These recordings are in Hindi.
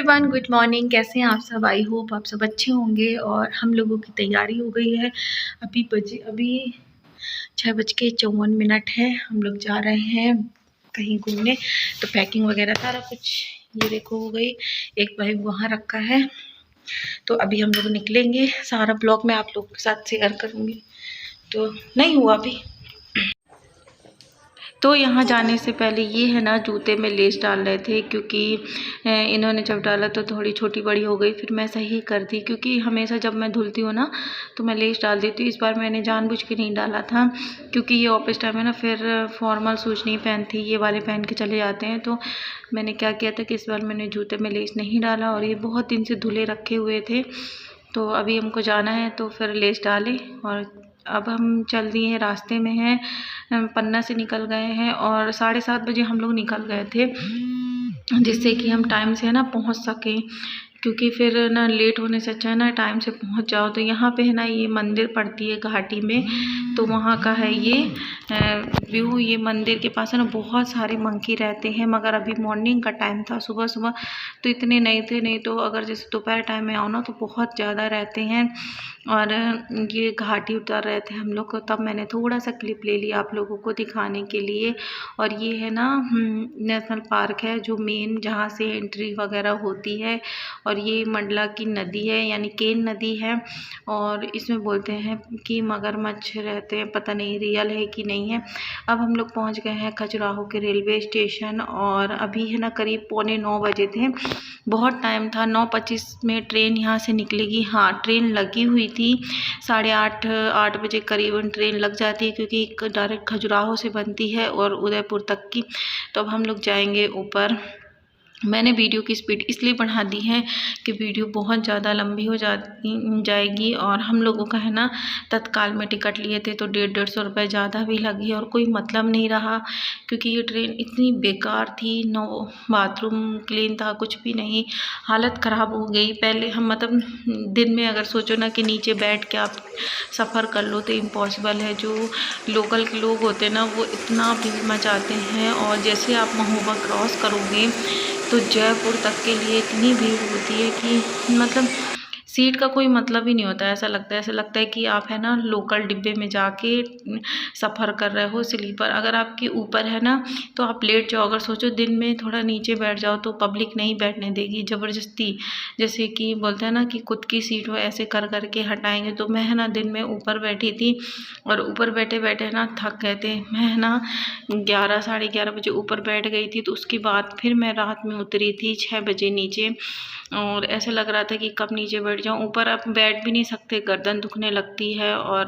Everyone, good morning. कैसे हैं आप सब? आई होप आप सब अच्छे होंगे। और हम लोगों की तैयारी हो गई है। अभी 6:54 है। हम लोग जा रहे हैं कहीं घूमने, तो पैकिंग वगैरह सारा कुछ ये देखो हो गई। एक बैग वहाँ रखा है, तो अभी हम लोग निकलेंगे। सारा ब्लॉग मैं आप लोगों के साथ शेयर करूँगी। तो नहीं हुआ अभी। तो यहाँ जाने से पहले ये है ना, जूते में लेस डाल रहे थे, क्योंकि इन्होंने जब डाला तो थोड़ी छोटी बड़ी हो गई। फिर मैं सही कर दी, क्योंकि हमेशा जब मैं धुलती हूँ ना तो मैं लेस डाल देती हूँ। इस बार मैंने जानबूझ के नहीं डाला था, क्योंकि ये ऑफिस टाइम है ना, फिर फॉर्मल शूज़ नहीं पहनती, ये वाले पहन के चले जाते हैं। तो मैंने क्या किया था कि इस बार मैंने जूते में लेस नहीं डाला, और ये बहुत दिन से धुले रखे हुए थे। तो अभी हमको जाना है तो फिर लेस डाले, और अब हम चल दिए हैं, रास्ते में हैं। पन्ना से निकल गए हैं और 7:30 बजे हम लोग निकल गए थे, जिससे कि हम टाइम से है ना पहुंच सकें, क्योंकि फिर ना लेट होने से अच्छा है ना टाइम से पहुंच जाओ। तो यहाँ पे है ना ये मंदिर पड़ती है घाटी में, तो वहाँ का है ये व्यू। ये मंदिर के पास है ना बहुत सारे मंकी रहते हैं, मगर अभी मॉर्निंग का टाइम था, सुबह सुबह तो इतने नहीं थे। नहीं तो अगर जैसे दोपहर टाइम में आओ ना तो बहुत ज़्यादा रहते हैं। और ये घाटी उतर रहे थे हम लोग, तब मैंने थोड़ा सा क्लिप ले लिया आप लोगों को दिखाने के लिए। और ये है ना नेशनल पार्क है, जो मेन जहाँ से एंट्री वगैरह होती है। और ये मंडला की नदी है, यानी केन नदी है। और इसमें बोलते हैं कि मगरमच्छ रहते हैं, पता नहीं रियल है कि नहीं है। अब हम लोग पहुंच गए हैं खजुराहो के रेलवे स्टेशन, और अभी है ना करीब 8:45 बजे थे। बहुत टाइम था। 9:25 में ट्रेन यहाँ से निकलेगी। हाँ, ट्रेन लगी हुई थी 8:30 बजे करीबन ट्रेन लग जाती है, क्योंकि डायरेक्ट खजुराहो से बनती है और उदयपुर तक की। तो अब हम लोग जाएंगे ऊपर। मैंने वीडियो की स्पीड इसलिए बढ़ा दी है कि वीडियो बहुत ज़्यादा लंबी हो जाएगी। और हम लोगों का है ना तत्काल में टिकट लिए थे, तो 150 रुपये ज़्यादा भी लगी, और कोई मतलब नहीं रहा, क्योंकि ये ट्रेन इतनी बेकार थी। नो बाथरूम क्लीन था, कुछ भी नहीं, हालत ख़राब हो गई। पहले हम मतलब दिन में अगर सोचो ना कि नीचे बैठ के आप सफ़र कर लो तो इम्पॉसिबल है। जो लोकल के लोग होते हैं ना, वो इतना भीड़ मचाते हैं। और जैसे आप महोबा क्रॉस करोगे तो जयपुर तक के लिए इतनी भीड़ होती है कि मतलब सीट का कोई मतलब ही नहीं होता है। ऐसा लगता है कि आप है ना लोकल डिब्बे में जाके सफ़र कर रहे हो, स्लीपर। अगर आपके ऊपर है ना तो आप लेट जाओ। अगर सोचो दिन में थोड़ा नीचे बैठ जाओ तो पब्लिक नहीं बैठने देगी ज़बरदस्ती, जैसे कि बोलते हैं ना कि खुद की सीट हो ऐसे कर करके हटाएंगे। तो मैं है ना दिन में ऊपर बैठी थी, और ऊपर बैठे बैठे ना थक गए थे। मैं है ना 11 साढ़े 11 बजे ऊपर बैठ गई थी। तो उसके बाद फिर मैं रात में उतरी थी 6 बजे नीचे, और ऐसे लग रहा था कि कब नीचे बैठ जाऊं। ऊपर आप बैठ भी नहीं सकते, गर्दन दुखने लगती है। और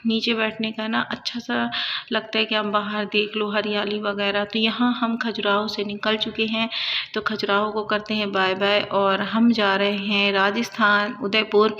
नीचे बैठने का ना अच्छा सा लगता है कि आप बाहर देख लो हरियाली वगैरह। तो यहाँ हम खजुराहो से निकल चुके हैं, तो खजुराहो को करते हैं बाय बाय, और हम जा रहे हैं राजस्थान उदयपुर।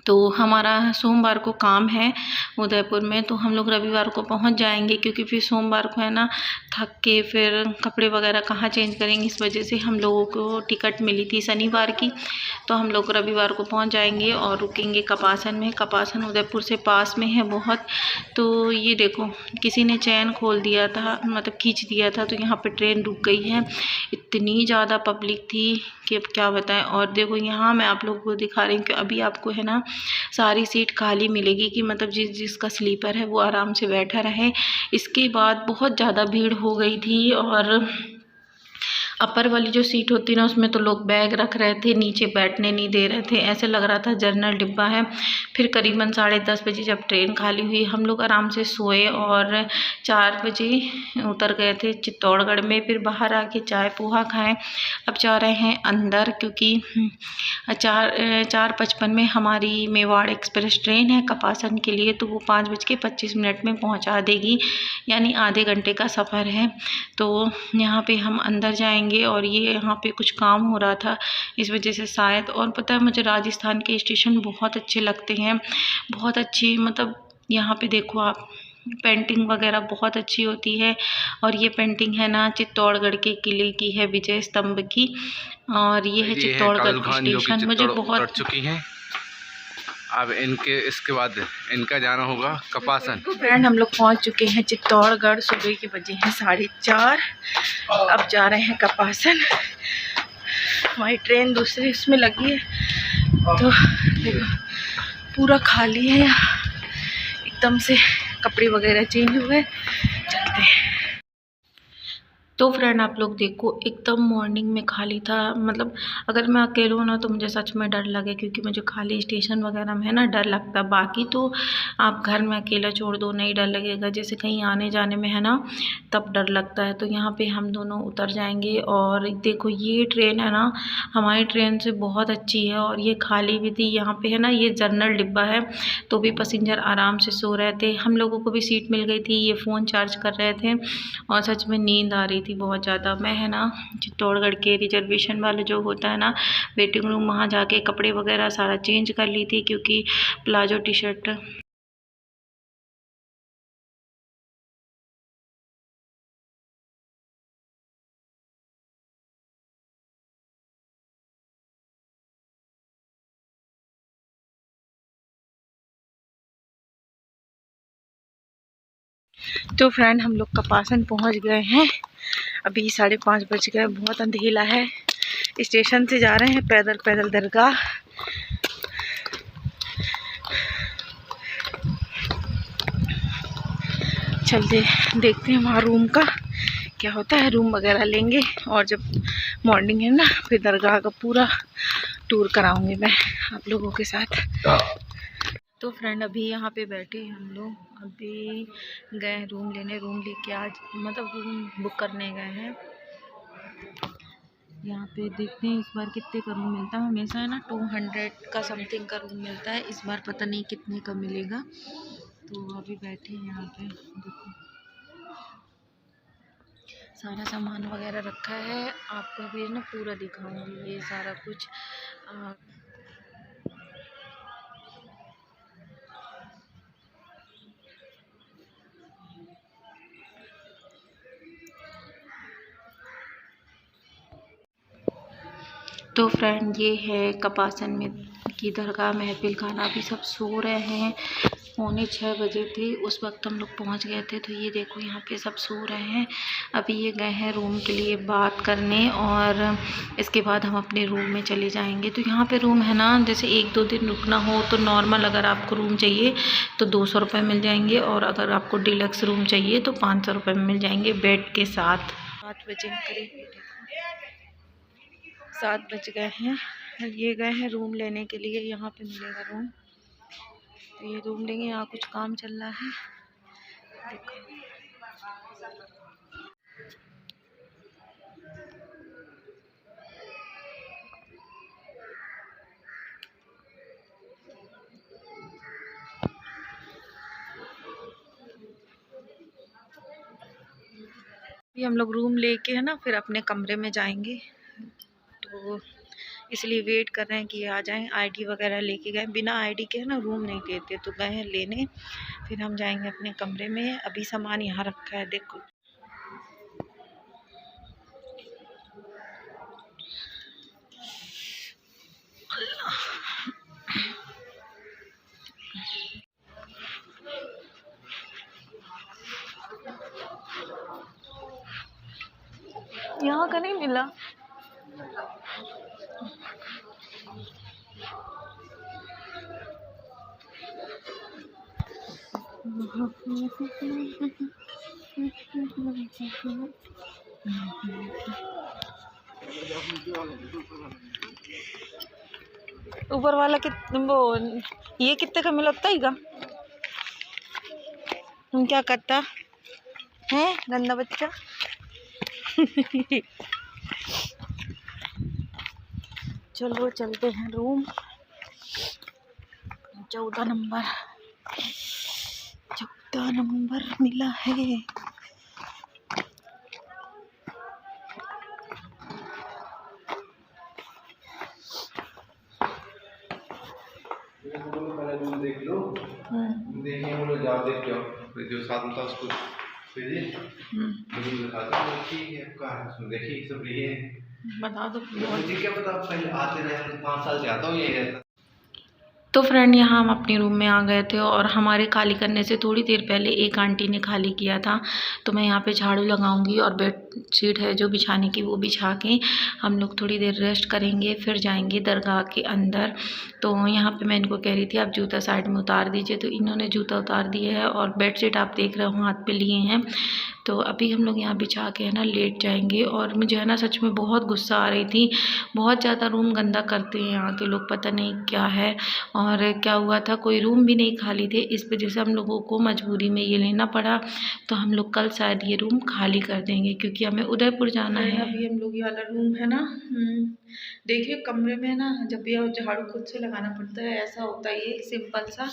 तो हमारा सोमवार को काम है उदयपुर में, तो हम लोग रविवार को पहुंच जाएंगे, क्योंकि फिर सोमवार को है ना थक के फिर कपड़े वगैरह कहाँ चेंज करेंगे। इस वजह से हम लोगों को टिकट मिली थी शनिवार की, तो हम लोग रविवार को पहुंच जाएंगे और रुकेंगे कपासन में। कपासन उदयपुर से पास में है बहुत। तो ये देखो किसी ने चैन खोल दिया था, मतलब खींच दिया था, तो यहाँ पर ट्रेन रुक गई है। इतनी ज़्यादा पब्लिक थी कि अब क्या बताएं। और देखो यहाँ मैं आप लोगों को दिखा रही हूँ कि अभी आपको है ना सारी सीट खाली मिलेगी, कि मतलब जिसका स्लीपर है वो आराम से बैठा रहे। इसके बाद बहुत ज़्यादा भीड़ हो गई थी, और अपर वाली जो सीट होती है ना उसमें तो लोग बैग रख रहे थे, नीचे बैठने नहीं दे रहे थे, ऐसे लग रहा था जनरल डिब्बा है। फिर करीबन 10:30 बजे जब ट्रेन खाली हुई, हम लोग आराम से सोए, और 4 बजे उतर गए थे चित्तौड़गढ़ में। फिर बाहर आके चाय पोहा खाएं। अब जा रहे हैं अंदर, क्योंकि 4:55 में हमारी मेवाड़ एक्सप्रेस ट्रेन है कपासन के लिए, तो वो 5:25 में पहुंचा देगी, यानी आधे घंटे का सफ़र है। तो यहाँ पे हम अंदर जाएंगे, और ये यहाँ पे कुछ काम हो रहा था इस वजह से शायद। और पता है मुझे राजस्थान के स्टेशन बहुत अच्छे लगते हैं, बहुत अच्छी, मतलब यहाँ पे देखो आप पेंटिंग वगैरह बहुत अच्छी होती है। और ये पेंटिंग है ना चित्तौड़गढ़ के किले की है, विजय स्तंभ की। और ये है चित्तौड़गढ़ स्टेशन। मुझे बहुत चुकी हैं। अब इसके बाद इनका जाना होगा कपासन। फ्रेंड हम लोग पहुंच चुके हैं चित्तौड़गढ़। सुबह के बजे हैं 4:30। अब जा रहे हैं कपासन। हमारी ट्रेन दूसरी उसमें लगी है, तो देखो पूरा खाली है यहाँ एकदम से। कपड़े वगैरह चेंज हुए, चलते हैं। तो फ्रेंड आप लोग देखो एकदम मॉर्निंग में खाली था। मतलब अगर मैं अकेले हूँ ना तो मुझे सच में डर लगे, क्योंकि मुझे खाली स्टेशन वगैरह में है ना डर लगता। बाकी तो आप घर में अकेला छोड़ दो नहीं डर लगेगा, जैसे कहीं आने जाने में है ना तब डर लगता है। तो यहाँ पे हम दोनों उतर जाएंगे। और देखो ये ट्रेन है ना हमारी ट्रेन से बहुत अच्छी है, और ये खाली भी थी। यहाँ पे है ना ये जनरल डिब्बा है, तो भी पैसेंजर आराम से सो रहे थे। हम लोगों को भी सीट मिल गई थी। ये फ़ोन चार्ज कर रहे थे और सच में नींद आ रही थी बहुत ज़्यादा। मैं है ना चित्तौड़गढ़ के रिजर्वेशन वाले जो होता है ना वेटिंग रूम, वहाँ जाके कपड़े वगैरह सारा चेंज कर ली थी, क्योंकि प्लाजो टी शर्ट। तो फ्रेंड हम लोग कपासन पहुँच गए हैं। अभी 5:30 बज गए, बहुत अंधेला है। स्टेशन से जा रहे हैं पैदल पैदल दरगाह। चलते देखते हैं वहाँ रूम का क्या होता है, रूम वगैरह लेंगे। और जब मॉर्निंग है ना फिर दरगाह का पूरा टूर कराऊंगी मैं आप लोगों के साथ। तो फ्रेंड अभी यहाँ पे बैठे हम लोग, अभी गए रूम लेने। रूम लेके आज मतलब रूम बुक करने गए हैं। यहाँ पे देखते हैं इस बार कितने का रूम मिलता है। हमेशा है ना 200 का समथिंग का रूम मिलता है, इस बार पता नहीं कितने का मिलेगा। तो अभी बैठे हैं यहाँ पे, देखो सारा सामान वगैरह रखा है। आपको भी ना पूरा दिखाऊंगी ये सारा कुछ। तो फ्रेंड ये है कपासन में की दरगाह महफिल खाना। अभी सब सो रहे हैं, 6:45 बजे थे उस वक्त हम लोग पहुंच गए थे। तो ये देखो यहाँ पे सब सो रहे हैं। अभी ये गए हैं रूम के लिए बात करने, और इसके बाद हम अपने रूम में चले जाएंगे। तो यहाँ पे रूम है ना, जैसे 1-2 दिन रुकना हो तो नॉर्मल अगर आपको रूम चाहिए तो 200 रुपये मिल जाएंगे, और अगर आपको डिलक्स रूम चाहिए तो 500 रुपये में मिल जाएंगे बेड के साथ। 7 बजे करीब 7 बज गए हैं। ये गए हैं रूम लेने के लिए, यहाँ पे मिलेगा रूम। तो ये रूम लेंगे, यहाँ कुछ काम चल रहा है देखो। अभी हम लोग रूम लेके है ना फिर अपने कमरे में जाएंगे, तो इसलिए वेट कर रहे हैं कि ये आ जाएं। आईडी वगैरह लेके गए, बिना आईडी के है ना रूम नहीं देते, तो गए हैं लेने। फिर हम जाएंगे अपने कमरे में। अभी सामान यहाँ रखा है देखो। यहाँ का नहीं मिला। ऊपर वाला वो ये कितने का मिलता है? तुम क्या करता है गंदा बच्चा? चलो चलते हैं रूम। 14 नंबर मिला है। देख लो, देखिए वो लोग जाओ देख लो, जो साथ में था उसको ठीक है आपका। देखिए सब ये बता दो, मुझे क्या पता, पहले आते रहे 5 साल से आता हूँ ये रहता। तो फ्रेंड यहाँ हम अपने रूम में आ गए थे और हमारे खाली करने से थोड़ी देर पहले एक आंटी ने खाली किया था। तो मैं यहाँ पे झाड़ू लगाऊंगी और बेडशीट है जो बिछाने की वो बिछा के हम लोग थोड़ी देर रेस्ट करेंगे, फिर जाएंगे दरगाह के अंदर। तो यहाँ पे मैं इनको कह रही थी आप जूता साइड में उतार दीजिए, तो इन्होंने जूता उतार दिया है और बेडशीट आप देख रहे हो हाथ पे लिए हैं। तो अभी हम लोग यहाँ बिछा के है ना लेट जाएंगे। और मुझे है ना सच में बहुत गुस्सा आ रही थी, बहुत ज़्यादा रूम गंदा करते हैं यहाँ के लोग, पता नहीं क्या है। और क्या हुआ था, कोई रूम भी नहीं खाली थे, इस वजह से हम लोगों को मजबूरी में ये लेना पड़ा। तो हम लोग कल शायद ये रूम खाली कर देंगे क्योंकि हमें उदयपुर जाना है। अभी हम लोग ये वाला रूम है ना, देखिए कमरे में ना जब भी झाड़ू खुद से लगाना पड़ता है, ऐसा होता है। ये सिंपल सा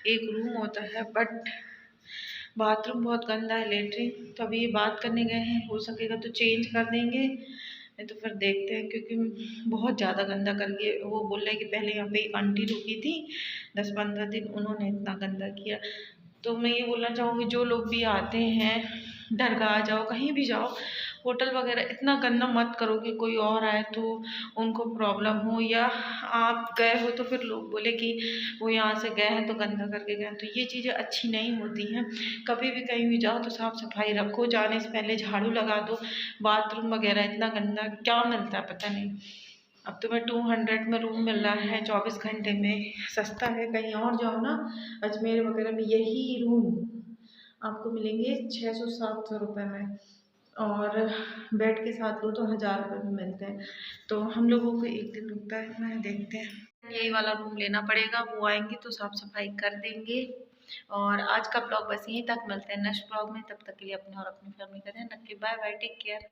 एक रूम होता है, बट बाथरूम बहुत गंदा है, लेटरिन। तो अभी ये बात करने गए हैं, हो सकेगा तो चेंज कर देंगे, नहीं तो फिर देखते हैं, क्योंकि बहुत ज़्यादा गंदा करके वो बोल रहे हैं कि पहले यहाँ पे एक आंटी रुकी थी 10-15 दिन, उन्होंने इतना गंदा किया। तो मैं ये बोलना चाहूँगी जो लोग भी आते हैं, दरगाह जाओ कहीं भी जाओ, होटल वगैरह इतना गंदा मत करो कि कोई और आए तो उनको प्रॉब्लम हो, या आप गए हो तो फिर लोग बोले कि वो यहाँ से गए हैं तो गंदा करके गए हैं। तो ये चीज़ें अच्छी नहीं होती हैं। कभी भी कहीं भी जाओ तो साफ़ सफाई रखो, जाने से पहले झाड़ू लगा दो। बाथरूम वगैरह इतना गंदा क्या मिलता है पता नहीं। अब तो मैं 200 में रूम मिल रहा है 24 घंटे में, सस्ता है। कहीं और जाओ ना, अजमेर वगैरह में यही रूम आपको मिलेंगे 600-700 रुपये में, और बेड के साथ लो तो 1000 रुपये में मिलते हैं। तो हम लोगों को एक दिन रुकता है, मैं देखते हैं यही वाला रूम लेना पड़ेगा। वो आएंगे तो साफ़ सफाई कर देंगे। और आज का ब्लॉग बस यहीं तक, मिलते हैं नेक्स्ट ब्लॉग में। तब तक के लिए अपने और अपनी फैमिली का ध्यान रखिए। Bye bye, take care.